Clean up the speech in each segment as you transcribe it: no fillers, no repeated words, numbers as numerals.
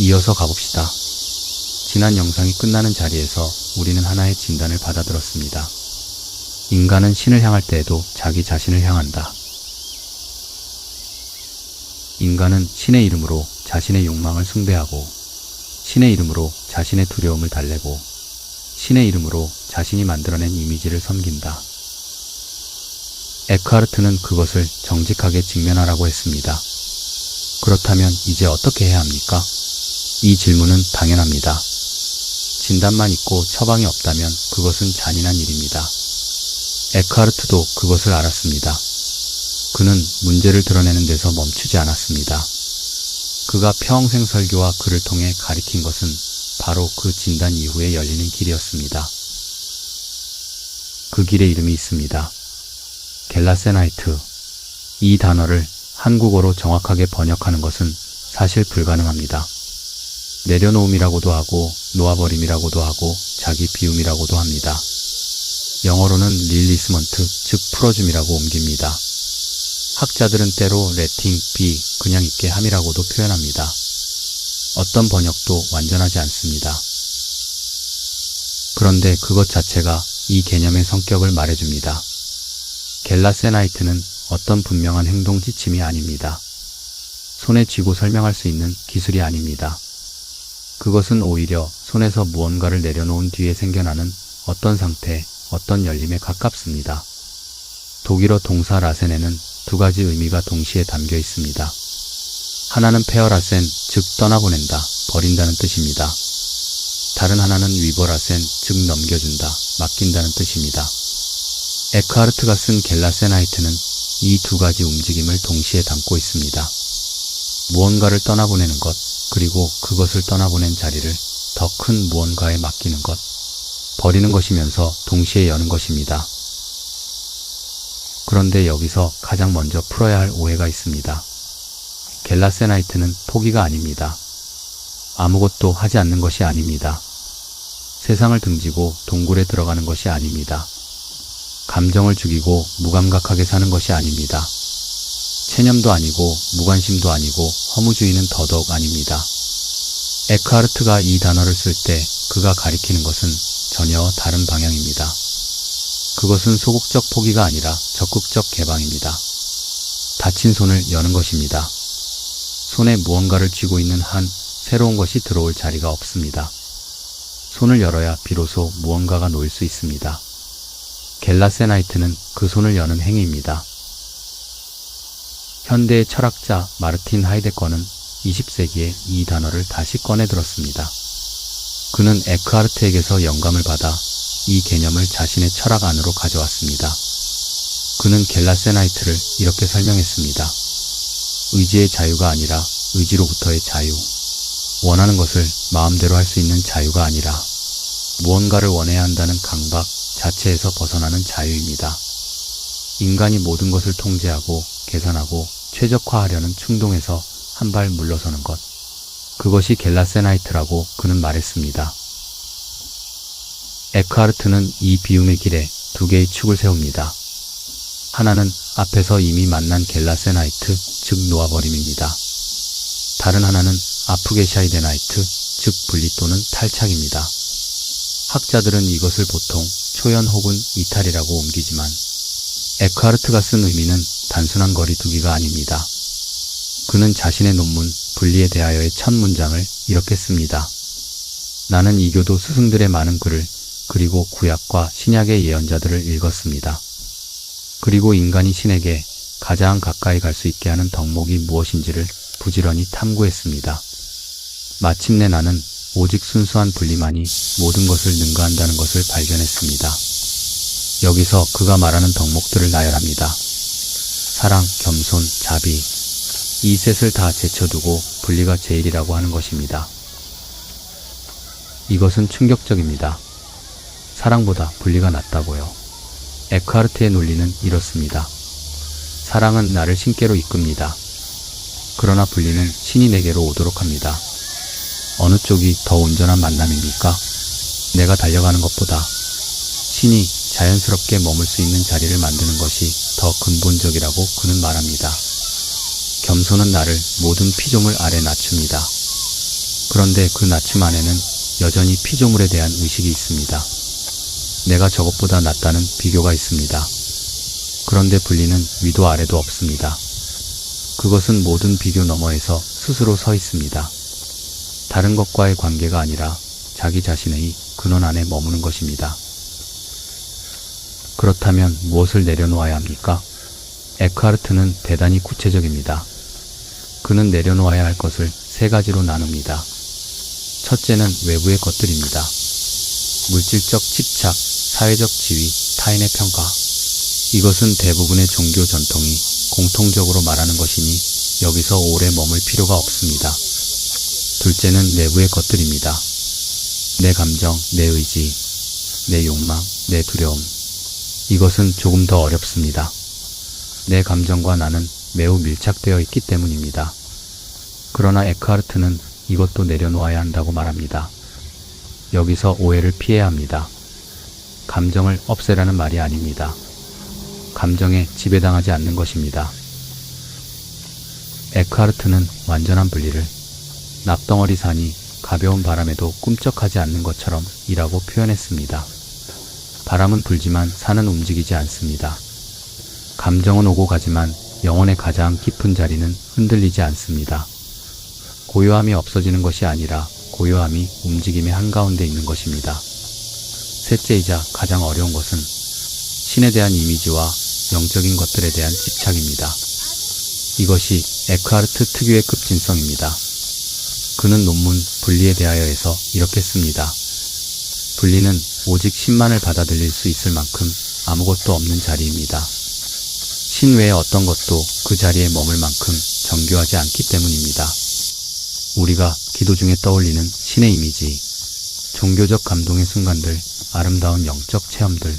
이어서 가봅시다. 지난 영상이 끝나는 자리에서 우리는 하나의 진단을 받아들었습니다. 인간은 신을 향할 때에도 자기 자신을 향한다. 인간은 신의 이름으로 자신의 욕망을 숭배하고, 신의 이름으로 자신의 두려움을 달래고, 신의 이름으로 자신이 만들어낸 이미지를 섬긴다. 에크하르트는 그것을 정직하게 직면하라고 했습니다. 그렇다면 이제 어떻게 해야 합니까? 이 질문은 당연합니다. 진단만 있고 처방이 없다면 그것은 잔인한 일입니다. 에크하르트도 그것을 알았습니다. 그는 문제를 드러내는 데서 멈추지 않았습니다. 그가 평생 설교와 글을 통해 가리킨 것은 바로 그 진단 이후에 열리는 길이었습니다. 그 길의 이름이 있습니다. 겔라세나이트. 이 단어를 한국어로 정확하게 번역하는 것은 사실 불가능합니다. 내려놓음이라고도 하고 놓아버림이라고도 하고 자기 비움이라고도 합니다. 영어로는 릴리스먼트, 즉 풀어줌이라고 옮깁니다. 학자들은 때로 letting be, 그냥 있게 함이라고도 표현합니다. 어떤 번역도 완전하지 않습니다. 그런데 그것 자체가 이 개념의 성격을 말해줍니다. 겔라세나이트는 어떤 분명한 행동 지침이 아닙니다. 손에 쥐고 설명할 수 있는 기술이 아닙니다. 그것은 오히려 손에서 무언가를 내려놓은 뒤에 생겨나는 어떤 상태, 어떤 열림에 가깝습니다. 독일어 동사 라센에는 두 가지 의미가 동시에 담겨 있습니다. 하나는 페어라센, 즉 떠나보낸다, 버린다는 뜻입니다. 다른 하나는 위버라센, 즉 넘겨준다, 맡긴다는 뜻입니다. 에크하르트가 쓴 겔라세나이트는 이 두 가지 움직임을 동시에 담고 있습니다. 무언가를 떠나보내는 것, 그리고 그것을 떠나보낸 자리를 더 큰 무언가에 맡기는 것, 버리는 것이면서 동시에 여는 것입니다. 그런데 여기서 가장 먼저 풀어야 할 오해가 있습니다. 겔라세나이트는 포기가 아닙니다. 아무것도 하지 않는 것이 아닙니다. 세상을 등지고 동굴에 들어가는 것이 아닙니다. 감정을 죽이고 무감각하게 사는 것이 아닙니다. 체념도 아니고 무관심도 아니고 허무주의는 더더욱 아닙니다. 에크하르트가 이 단어를 쓸 때 그가 가리키는 것은 전혀 다른 방향입니다. 그것은 소극적 포기가 아니라 적극적 개방입니다. 닫힌 손을 여는 것입니다. 손에 무언가를 쥐고 있는 한 새로운 것이 들어올 자리가 없습니다. 손을 열어야 비로소 무언가가 놓일 수 있습니다. 겔라세나이트는 그 손을 여는 행위입니다. 현대의 철학자 마르틴 하이데거는 20세기에 이 단어를 다시 꺼내 들었습니다. 그는 에크하르트에게서 영감을 받아 이 개념을 자신의 철학 안으로 가져왔습니다. 그는 겔라세나이트를 이렇게 설명했습니다. 의지의 자유가 아니라 의지로부터의 자유. 원하는 것을 마음대로 할 수 있는 자유가 아니라 무언가를 원해야 한다는 강박 자체에서 벗어나는 자유입니다. 인간이 모든 것을 통제하고 계산하고 최적화하려는 충동에서 한 발 물러서는 것. 그것이 겔라세나이트라고 그는 말했습니다. 에크하르트는 이 비움의 길에 두 개의 축을 세웁니다. 하나는 앞에서 이미 만난 겔라세나이트, 즉 놓아버림입니다. 다른 하나는 아프게샤이데나이트, 즉 분리 또는 탈착입니다. 학자들은 이것을 보통 초연 혹은 이탈이라고 옮기지만 에크하르트가 쓴 의미는 단순한 거리두기가 아닙니다. 그는 자신의 논문 분리에 대하여의 첫 문장을 이렇게 씁니다. 나는 이교도 스승들의 많은 글을 그리고 구약과 신약의 예언자들을 읽었습니다. 그리고 인간이 신에게 가장 가까이 갈 수 있게 하는 덕목이 무엇인지를 부지런히 탐구했습니다. 마침내 나는 오직 순수한 분리만이 모든 것을 능가한다는 것을 발견했습니다. 여기서 그가 말하는 덕목들을 나열합니다. 사랑, 겸손, 자비. 이 셋을 다 제쳐두고 분리가 제일이라고 하는 것입니다. 이것은 충격적입니다. 사랑보다 분리가 낫다고요. 에크하르트의 논리는 이렇습니다. 사랑은 나를 신께로 이끕니다. 그러나 분리는 신이 내게로 오도록 합니다. 어느 쪽이 더 온전한 만남입니까? 내가 달려가는 것보다 신이 자연스럽게 머물 수 있는 자리를 만드는 것이 더 근본적이라고 그는 말합니다. 겸손은 나를 모든 피조물 아래 낮춥니다. 그런데 그 나춤 안에는 여전히 피조물에 대한 의식이 있습니다. 내가 저것보다 낫다는 비교가 있습니다. 그런데 분리는 위도 아래도 없습니다. 그것은 모든 비교 너머에서 스스로 서 있습니다. 다른 것과의 관계가 아니라 자기 자신의 근원 안에 머무는 것입니다. 그렇다면 무엇을 내려놓아야 합니까? 에크하르트는 대단히 구체적입니다. 그는 내려놓아야 할 것을 세 가지로 나눕니다. 첫째는 외부의 것들입니다. 물질적 집착, 사회적 지위, 타인의 평가. 이것은 대부분의 종교 전통이 공통적으로 말하는 것이니 여기서 오래 머물 필요가 없습니다. 둘째는 내부의 것들입니다. 내 감정, 내 의지, 내 욕망, 내 두려움. 이것은 조금 더 어렵습니다. 내 감정과 나는 매우 밀착되어 있기 때문입니다. 그러나 에크하르트는 이것도 내려놓아야 한다고 말합니다. 여기서 오해를 피해야 합니다. 감정을 없애라는 말이 아닙니다. 감정에 지배당하지 않는 것입니다. 에크하르트는 완전한 분리를 납덩어리 산이 가벼운 바람에도 꿈쩍하지 않는 것처럼 이라고 표현했습니다. 바람은 불지만 산은 움직이지 않습니다. 감정은 오고 가지만 영혼의 가장 깊은 자리는 흔들리지 않습니다. 고요함이 없어지는 것이 아니라 고요함이 움직임의 한가운데 있는 것입니다. 셋째이자 가장 어려운 것은 신에 대한 이미지와 영적인 것들에 대한 집착입니다. 이것이 에크하르트 특유의 급진성입니다. 그는 논문 분리에 대하여에서 이렇게 씁니다. 분리는 오직 신만을 받아들일 수 있을 만큼 아무것도 없는 자리입니다. 신 외의 어떤 것도 그 자리에 머물 만큼 정교하지 않기 때문입니다. 우리가 기도 중에 떠올리는 신의 이미지, 종교적 감동의 순간들, 아름다운 영적 체험들,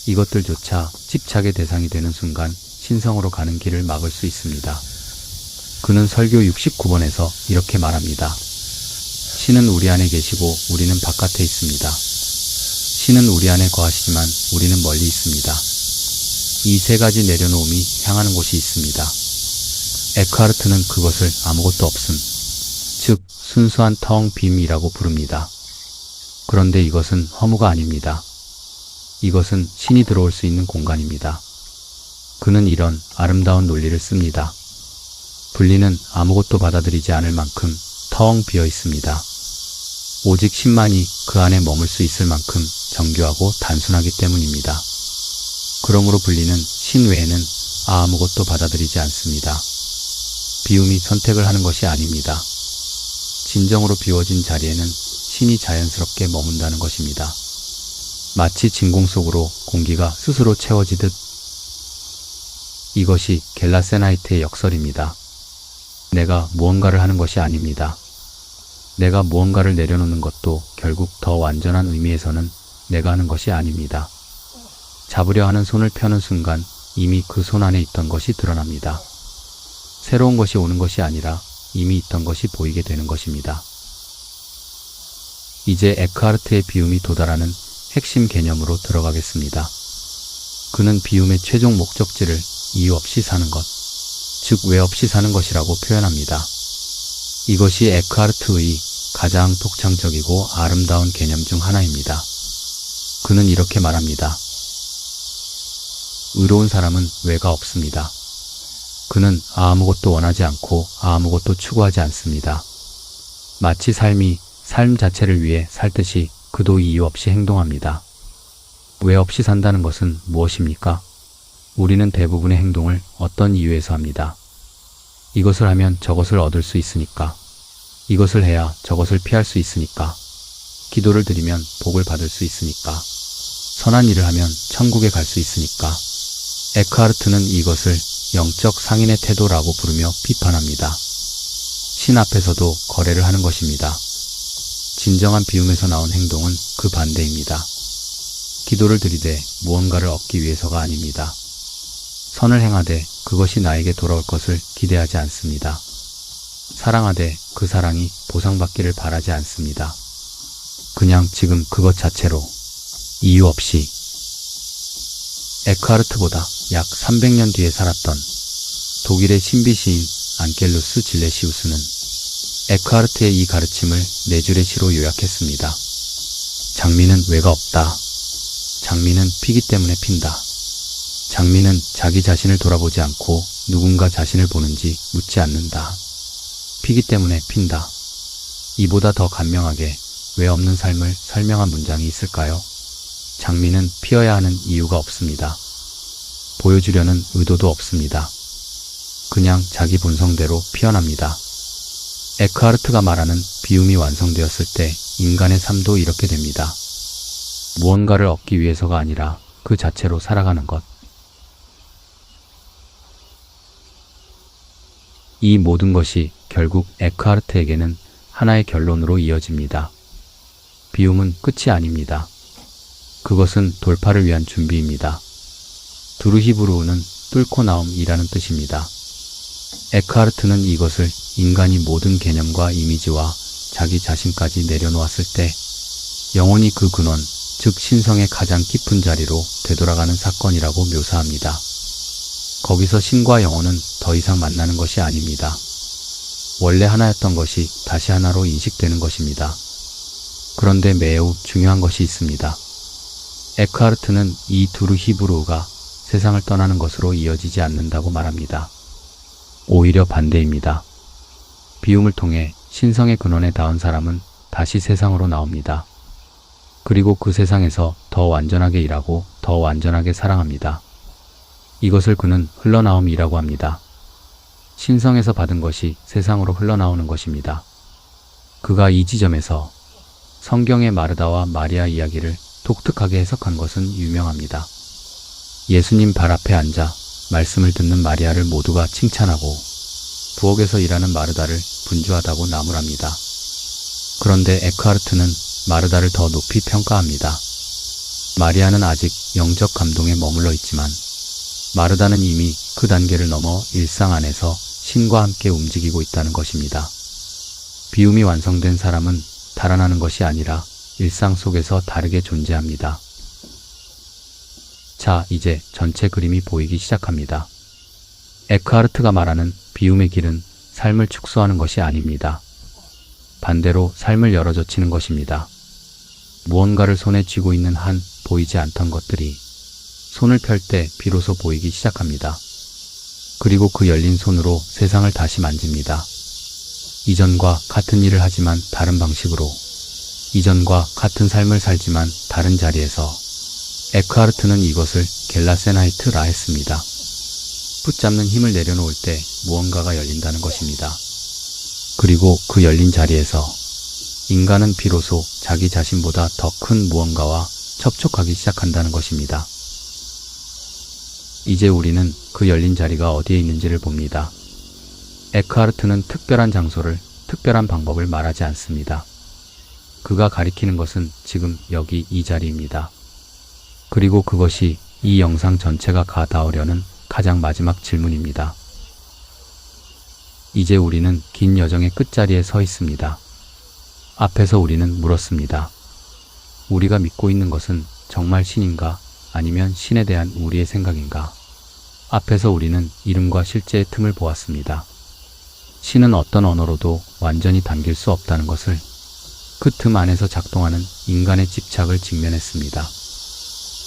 이것들조차 집착의 대상이 되는 순간 신성으로 가는 길을 막을 수 있습니다. 그는 설교 69번에서 이렇게 말합니다. 신은 우리 안에 계시고 우리는 바깥에 있습니다. 신은 우리 안에 거하시지만 우리는 멀리 있습니다. 이 세 가지 내려놓음이 향하는 곳이 있습니다. 에크하르트는 그것을 아무것도 없음, 즉 순수한 텅 빔이라고 부릅니다. 그런데 이것은 허무가 아닙니다. 이것은 신이 들어올 수 있는 공간입니다. 그는 이런 아름다운 논리를 씁니다. 분리는 아무것도 받아들이지 않을 만큼 텅 비어 있습니다. 오직 신만이 그 안에 머물 수 있을 만큼 정교하고 단순하기 때문입니다. 그러므로 분리는 신 외에는 아무것도 받아들이지 않습니다. 비움이 선택을 하는 것이 아닙니다. 진정으로 비워진 자리에는 신이 자연스럽게 머문다는 것입니다. 마치 진공 속으로 공기가 스스로 채워지듯. 이것이 겔라세나이트의 역설입니다. 내가 무언가를 하는 것이 아닙니다. 내가 무언가를 내려놓는 것도 결국 더 완전한 의미에서는 내가 하는 것이 아닙니다. 잡으려 하는 손을 펴는 순간 이미 그 손 안에 있던 것이 드러납니다. 새로운 것이 오는 것이 아니라 이미 있던 것이 보이게 되는 것입니다. 이제 에크하르트의 비움이 도달하는 핵심 개념으로 들어가겠습니다. 그는 비움의 최종 목적지를 이유 없이 사는 것, 즉 왜 없이 사는 것이라고 표현합니다. 이것이 에크하르트의 가장 독창적이고 아름다운 개념 중 하나입니다. 그는 이렇게 말합니다. 의로운 사람은 왜가 없습니다. 그는 아무것도 원하지 않고 아무것도 추구하지 않습니다. 마치 삶이 삶 자체를 위해 살듯이 그도 이유 없이 행동합니다. 왜 없이 산다는 것은 무엇입니까? 우리는 대부분의 행동을 어떤 이유에서 합니다. 이것을 하면 저것을 얻을 수 있으니까. 이것을 해야 저것을 피할 수 있으니까. 기도를 드리면 복을 받을 수 있으니까. 선한 일을 하면 천국에 갈 수 있으니까. 에크하르트는 이것을 영적 상인의 태도라고 부르며 비판합니다. 신 앞에서도 거래를 하는 것입니다. 진정한 비움에서 나온 행동은 그 반대입니다. 기도를 드리되 무언가를 얻기 위해서가 아닙니다. 선을 행하되 그것이 나에게 돌아올 것을 기대하지 않습니다. 사랑하되 그 사랑이 보상받기를 바라지 않습니다. 그냥 지금 그것 자체로 이유 없이. 에크하르트보다 약 300년 뒤에 살았던 독일의 신비 시인 안켈루스 질레시우스는 에크하르트의 이 가르침을 네 줄의 시로 요약했습니다. 장미는 외가 없다. 장미는 피기 때문에 핀다. 장미는 자기 자신을 돌아보지 않고 누군가 자신을 보는지 묻지 않는다. 피기 때문에 핀다. 이보다 더 간명하게 왜 없는 삶을 설명한 문장이 있을까요? 장미는 피어야 하는 이유가 없습니다. 보여주려는 의도도 없습니다. 그냥 자기 본성대로 피어납니다. 에크하르트가 말하는 비움이 완성되었을 때 인간의 삶도 이렇게 됩니다. 무언가를 얻기 위해서가 아니라 그 자체로 살아가는 것. 이 모든 것이 결국 에크하르트에게는 하나의 결론으로 이어집니다. 비움은 끝이 아닙니다. 그것은 돌파를 위한 준비입니다. 두르 히브르어는 뚫고 나옴이라는 뜻입니다. 에크하르트는 이것을 인간이 모든 개념과 이미지와 자기 자신까지 내려놓았을 때 영혼이 그 근원, 즉 신성의 가장 깊은 자리로 되돌아가는 사건이라고 묘사합니다. 거기서 신과 영혼은 더 이상 만나는 것이 아닙니다. 원래 하나였던 것이 다시 하나로 인식되는 것입니다. 그런데 매우 중요한 것이 있습니다. 에크하르트는 이 두르 히브르어가 세상을 떠나는 것으로 이어지지 않는다고 말합니다. 오히려 반대입니다. 비움을 통해 신성의 근원에 닿은 사람은 다시 세상으로 나옵니다. 그리고 그 세상에서 더 완전하게 일하고 더 완전하게 사랑합니다. 이것을 그는 흘러나옴이라고 합니다. 신성에서 받은 것이 세상으로 흘러나오는 것입니다. 그가 이 지점에서 성경의 마르다와 마리아 이야기를 독특하게 해석한 것은 유명합니다. 예수님 발 앞에 앉아 말씀을 듣는 마리아를 모두가 칭찬하고 부엌에서 일하는 마르다를 분주하다고 나무랍니다. 그런데 에크하르트는 마르다를 더 높이 평가합니다. 마리아는 아직 영적 감동에 머물러 있지만 마르다는 이미 그 단계를 넘어 일상 안에서 신과 함께 움직이고 있다는 것입니다. 비움이 완성된 사람은 달아나는 것이 아니라 일상 속에서 다르게 존재합니다. 자, 이제 전체 그림이 보이기 시작합니다. 에크하르트가 말하는 비움의 길은 삶을 축소하는 것이 아닙니다. 반대로 삶을 열어젖히는 것입니다. 무언가를 손에 쥐고 있는 한 보이지 않던 것들이 손을 펼 때 비로소 보이기 시작합니다. 그리고 그 열린 손으로 세상을 다시 만집니다. 이전과 같은 일을 하지만 다른 방식으로, 이전과 같은 삶을 살지만 다른 자리에서 에크하르트는 이것을 겔라세나이트라 했습니다. 붙잡는 힘을 내려놓을 때 무언가가 열린다는 것입니다. 그리고 그 열린 자리에서 인간은 비로소 자기 자신보다 더 큰 무언가와 접촉하기 시작한다는 것입니다. 이제 우리는 그 열린 자리가 어디에 있는지를 봅니다. 에크하르트는 특별한 장소를, 특별한 방법을 말하지 않습니다. 그가 가리키는 것은 지금 여기 이 자리입니다. 그리고 그것이 이 영상 전체가 닿으려는 가장 마지막 질문입니다. 이제 우리는 긴 여정의 끝자리에 서 있습니다. 앞에서 우리는 물었습니다. 우리가 믿고 있는 것은 정말 신인가? 아니면 신에 대한 우리의 생각인가? 앞에서 우리는 이름과 실제의 틈을 보았습니다. 신은 어떤 언어로도 완전히 담길 수 없다는 것을, 그 틈 안에서 작동하는 인간의 집착을 직면했습니다.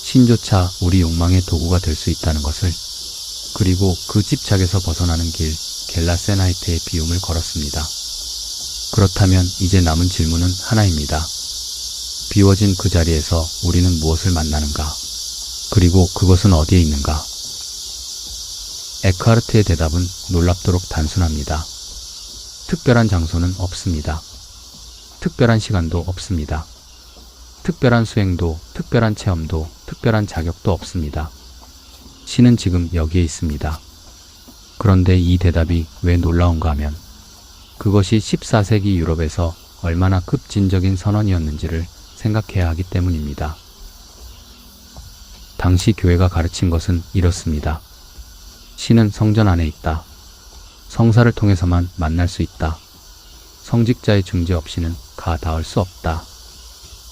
신조차 우리 욕망의 도구가 될 수 있다는 것을, 그리고 그 집착에서 벗어나는 길, 겔라세나이트의 비움을 걸었습니다. 그렇다면 이제 남은 질문은 하나입니다. 비워진 그 자리에서 우리는 무엇을 만나는가? 그리고 그것은 어디에 있는가? 에크하르트의 대답은 놀랍도록 단순합니다. 특별한 장소는 없습니다. 특별한 시간도 없습니다. 특별한 수행도, 특별한 체험도, 특별한 자격도 없습니다. 신은 지금 여기에 있습니다. 그런데 이 대답이 왜 놀라운가 하면 그것이 14세기 유럽에서 얼마나 급진적인 선언이었는지를 생각해야 하기 때문입니다. 당시 교회가 가르친 것은 이렇습니다. 신은 성전 안에 있다. 성사를 통해서만 만날 수 있다. 성직자의 중재 없이는 가 닿을 수 없다.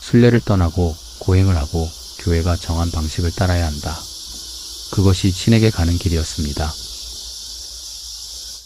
순례를 떠나고 고행을 하고 교회가 정한 방식을 따라야 한다. 그것이 신에게 가는 길이었습니다.